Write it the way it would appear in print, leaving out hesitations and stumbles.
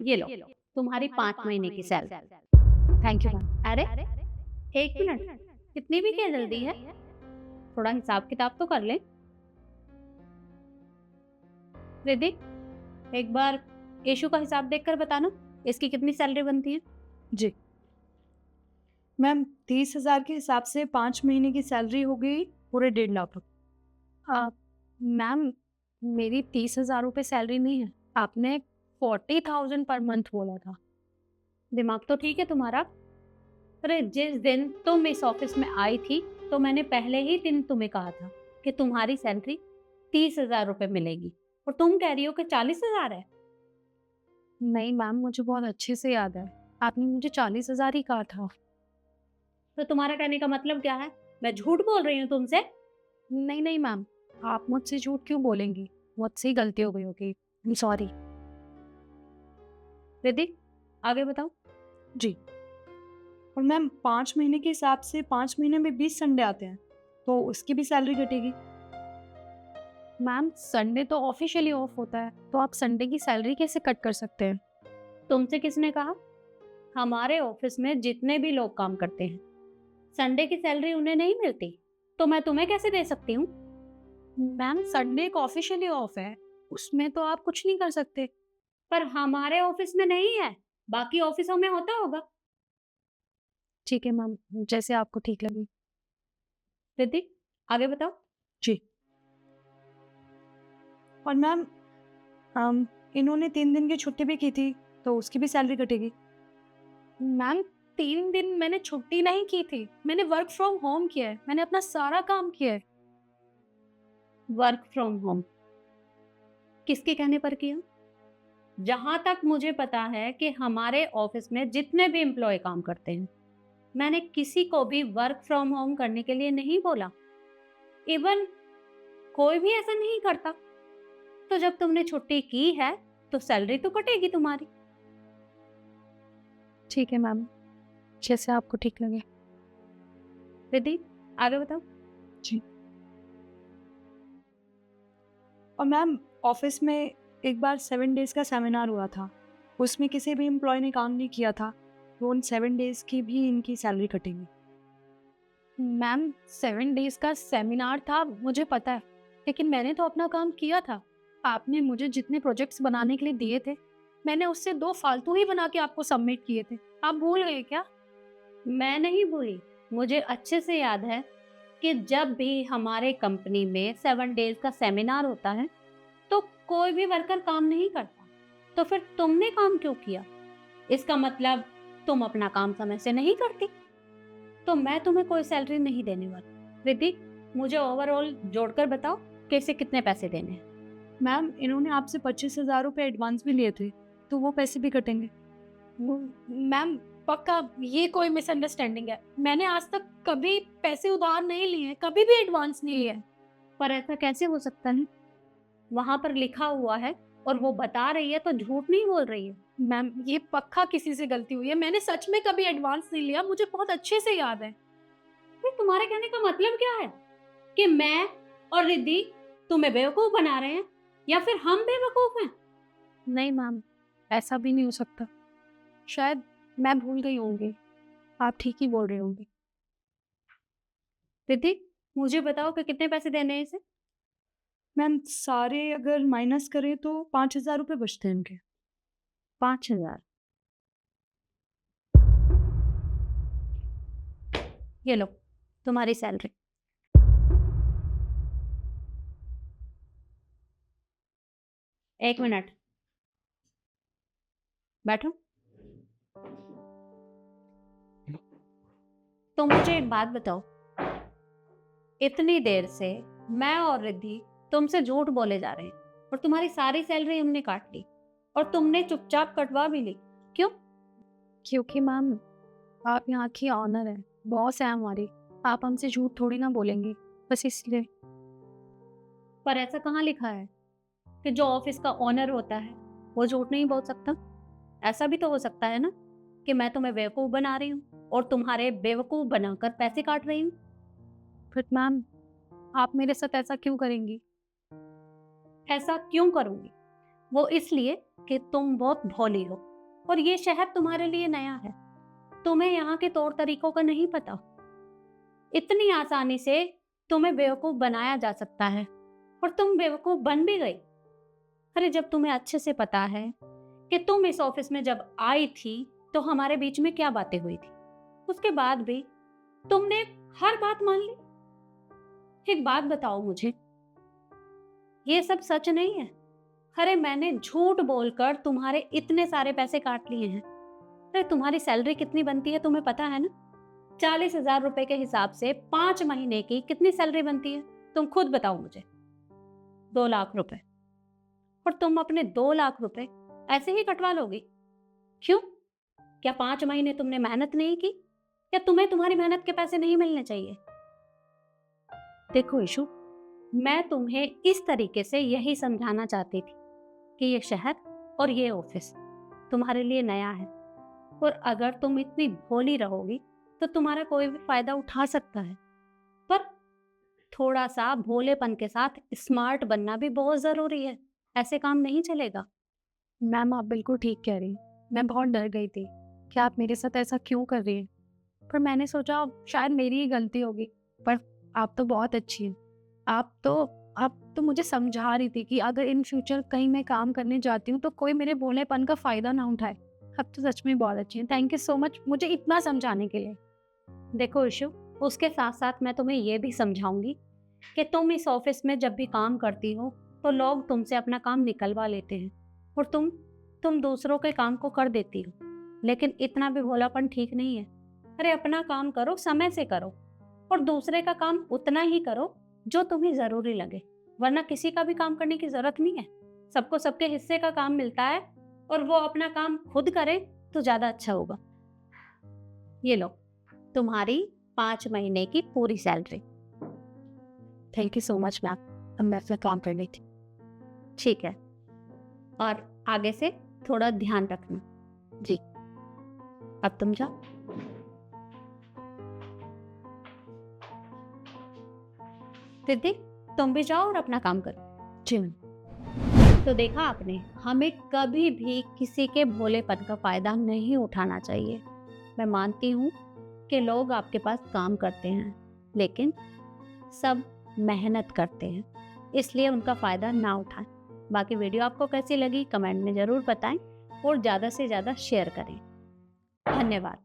ये लो, तुम्हारी 5 महीने की सैलरी। Thank you ma'am. अरे 1 मिनट, इतनी भी क्या जल्दी है? थोड़ा हिसाब किताब तो कर ले। रिधिक, एक बार यशु का हिसाब देखकर बताना, इसकी कितनी सैलरी बनती है? जी मैम, 30,000 के हिसाब से 5 महीने की सैलरी हो गई पूरे 1.5 लाख रुपये। मैम, मेरी 30,000 रुपये सैलरी नहीं है, आपने 40,000 पर मंथ बोला था। दिमाग तो ठीक है तुम्हारा? अरे जिस दिन तुम इस ऑफिस में आई थी, तो मैंने पहले ही दिन तुम्हें कहा था कि तुम्हारी सैलरी 30,000 रुपये मिलेगी, और तुम कह रही हो कि 40,000 है। नहीं मैम, मुझे बहुत अच्छे से याद है, आपने मुझे 40,000 ही कहा था। तो तुम्हारा कहने का मतलब क्या है? मैं झूठ बोल रही हूँ तुमसे? नहीं नहीं मैम, आप मुझसे झूठ क्यों बोलेंगी? मुझसे ही गलती हो गई होगी, आई एम सॉरी। रिधिक, आगे बताओ। जी। और मैम, 5 महीने के हिसाब से 5 महीने में 20 संडे आते हैं, तो उसकी भी सैलरी कटेगी। मैम, संडे तो ऑफिशियली ऑफ होता है, तो आप संडे की सैलरी कैसे कट कर सकते हैं? तुमसे किसने कहा? हमारे ऑफिस में जितने भी लोग काम करते हैं, संडे की सैलरी उन्हें नहीं मिलती, तो मैं तुम्हें कैसे दे सकती हूँ? मैम, संडे एक ऑफिशियली ऑफ है, उसमें तो आप कुछ नहीं कर सकते। पर हमारे ऑफिस में नहीं है, बाकी ऑफिसों में होता होगा। ठीक है मैम, जैसे आपको ठीक लगे। रिधिक, आगे बताओ। जी। और मैम, इन्होंने 3 दिन की छुट्टी भी की थी, तो उसकी भी सैलरी कटेगी। मैम, 3 दिन मैंने छुट्टी नहीं की थी, मैंने वर्क फ्रॉम होम किया है, मैंने अपना सारा काम किया है। वर्क फ्रॉम होम किसके कहने पर किया? जहां तक मुझे पता है कि हमारे ऑफिस में जितने भी एम्प्लॉय काम करते हैं, मैंने किसी को भी वर्क फ्रॉम होम करने के लिए नहीं बोला। इवन कोई भी ऐसा नहीं करता। तो जब तुमने छुट्टी की है, तो सैलरी तो कटेगी तुम्हारी। ठीक है मैम, जैसे आपको ठीक लगे। रिद्धि, आगे बताओ। जी। और मैम, ऑफिस में एक बार 7 डेज का सेमिनार हुआ था, उसमें किसी भी एम्प्लॉय ने काम नहीं किया था, तो उन 7 डेज की भी इनकी सैलरी कटेगी। मैम, 7 डेज का सेमिनार था, मुझे पता है, लेकिन मैंने तो अपना काम किया था। आपने मुझे जितने प्रोजेक्ट्स बनाने के लिए दिए थे, मैंने उससे 2 फालतू ही बना के आपको सबमिट किए थे। आप भूल गए क्या? मैं नहीं भूली, मुझे अच्छे से याद है कि जब भी हमारे कंपनी में 7 डेज का सेमिनार होता है, तो कोई भी वर्कर काम नहीं करता। तो फिर तुमने काम क्यों किया? इसका मतलब तुम अपना काम समय से नहीं करती, तो मैं तुम्हें कोई सैलरी नहीं देने वाली। रिद्धि, मुझे ओवरऑल जोड़कर बताओ कि इसे कितने पैसे देने हैं। मैम, इन्होंने आपसे 25,000 रुपये एडवांस भी लिए थे, तो वो पैसे भी कटेंगे। मैम, पक्का ये कोई मिसअंडरस्टैंडिंग है, मैंने आज तक कभी पैसे उधार नहीं लिए हैं, कभी भी एडवांस नहीं लिया है। पर ऐसा कैसे हो सकता है? वहां पर लिखा हुआ है और वो बता रही है, तो झूठ नहीं बोल रही है। मैम, ये पक्का किसी से गलती हुई है, मैंने सच में कभी एडवांस नहीं लिया, मुझे बहुत अच्छे से याद है। फिर तुम्हारे कहने का मतलब क्या है? कि मैं और रिद्धि तुम्हें बेवकूफ बना रहे हैं, या फिर हम बेवकूफ हैं? नहीं मैम, ऐसा भी नहीं हो सकता, शायद मैं भूल गई होंगी, आप ठीक ही बोल रहे होंगे। रिद्धि, मुझे बताओ कि कितने पैसे देने हैं इसे। मैम, सारे अगर माइनस करें तो 5,000 रुपये बचते हैं इनके। 5,000? ये लो, तुम्हारी सैलरी। एक मिनट, बैठो। तो मुझे एक बात बताओ, इतनी देर से मैं और रिद्धि तुमसे झूठ बोले जा रहे हैं, और तुम्हारी सारी सैलरी हमने काट ली, और तुमने चुपचाप कटवा भी ली। क्यों? क्योंकि मैम, आप यहाँ की ऑनर है, बॉस है हमारी, आप हमसे झूठ थोड़ी ना बोलेंगी, बस इसलिए। पर ऐसा कहाँ लिखा है कि जो ऑफिस का ओनर होता है वो झूठ नहीं बोल सकता? ऐसा भी तो हो सकता है ना कि मैं तुम्हें बेवकूफ बना रही हूँ और तुम्हारे बेवकूफ बनाकर पैसे काट रही हूँ। फिर मैम, आप मेरे साथ ऐसा क्यों करेंगी? ऐसा क्यों करूंगी? वो इसलिए कि तुम बहुत भोली हो, और ये शहर तुम्हारे लिए नया है, तुम्हें यहाँ के तौर तरीकों का नहीं पता। इतनी आसानी से तुम्हें बेवकूफ बनाया जा सकता है और तुम बेवकूफ बन भी गई। अरे जब तुम्हें अच्छे से पता है कि तुम इस ऑफिस में जब आई थी तो हमारे बीच में क्या बातें हुई थी, उसके बाद भी तुमने हर बात मान ली। एक बात बताओ मुझे, ये सब सच नहीं है? अरे मैंने झूठ बोलकर तुम्हारे इतने सारे पैसे काट लिए हैं। अरे तुम्हारी सैलरी कितनी बनती है तुम्हें पता है ना? 40,000 रुपए के हिसाब से 5 महीने की कितनी सैलरी बनती है? तुम खुद बताओ मुझे। 2 लाख रुपए। और तुम अपने 2 लाख रुपए ऐसे ही कटवा लोगी? क्यों? क्या 5 महीने तुमने मेहनत नहीं की, या तुम्हें तुम्हारी मेहनत के पैसे नहीं मिलने चाहिए? देखो इशू, मैं तुम्हें इस तरीके से यही समझाना चाहती थी कि ये शहर और ये ऑफिस तुम्हारे लिए नया है, और अगर तुम इतनी भोली रहोगी तो तुम्हारा कोई भी फायदा उठा सकता है। पर थोड़ा सा भोलेपन के साथ स्मार्ट बनना भी बहुत जरूरी है, ऐसे काम नहीं चलेगा। मैम आप बिल्कुल ठीक कह रही हैं। मैं बहुत डर गई थी कि आप मेरे साथ ऐसा क्यों कर रही हैं, पर मैंने सोचा शायद मेरी ही गलती होगी। पर आप तो बहुत अच्छी हैं। आप तो मुझे समझा रही थी कि अगर इन फ्यूचर कहीं मैं काम करने जाती हूँ तो कोई मेरे भोलेपन का फ़ायदा ना उठाए। आप तो सच में बहुत अच्छी हैं। थैंक यू सो मच मुझे इतना समझाने के लिए। देखो इशू, उसके साथ साथ मैं तुम्हें ये भी समझाऊंगी कि तुम इस ऑफिस में जब भी काम करती हो तो लोग तुमसे अपना काम निकलवा लेते हैं, और तुम दूसरों के काम को कर देती हो। लेकिन इतना भी भोलापन ठीक नहीं है। अरे अपना काम करो, समय से करो, और दूसरे का काम उतना ही करो जो तुम्हें जरूरी लगे, वरना किसी का भी काम करने की जरूरत नहीं है। सबको सबके हिस्से का काम मिलता है, और वो अपना काम खुद करे तो ज्यादा अच्छा होगा। ये लो तुम्हारी 5 महीने की पूरी salary. Thank you so much ma'am. अब मैं अपना काम कर रही थी। ठीक है, और आगे से थोड़ा ध्यान रखना। जी। अब तुम जाओ। दीदी तुम भी जाओ और अपना काम करो। जी मैम। तो देखा आपने, हमें कभी भी किसी के भोलेपन का फायदा नहीं उठाना चाहिए। मैं मानती हूँ कि लोग आपके पास काम करते हैं, लेकिन सब मेहनत करते हैं, इसलिए उनका फायदा ना उठाएं। बाकी वीडियो आपको कैसी लगी कमेंट में ज़रूर बताएं, और ज़्यादा से ज़्यादा शेयर करें। धन्यवाद।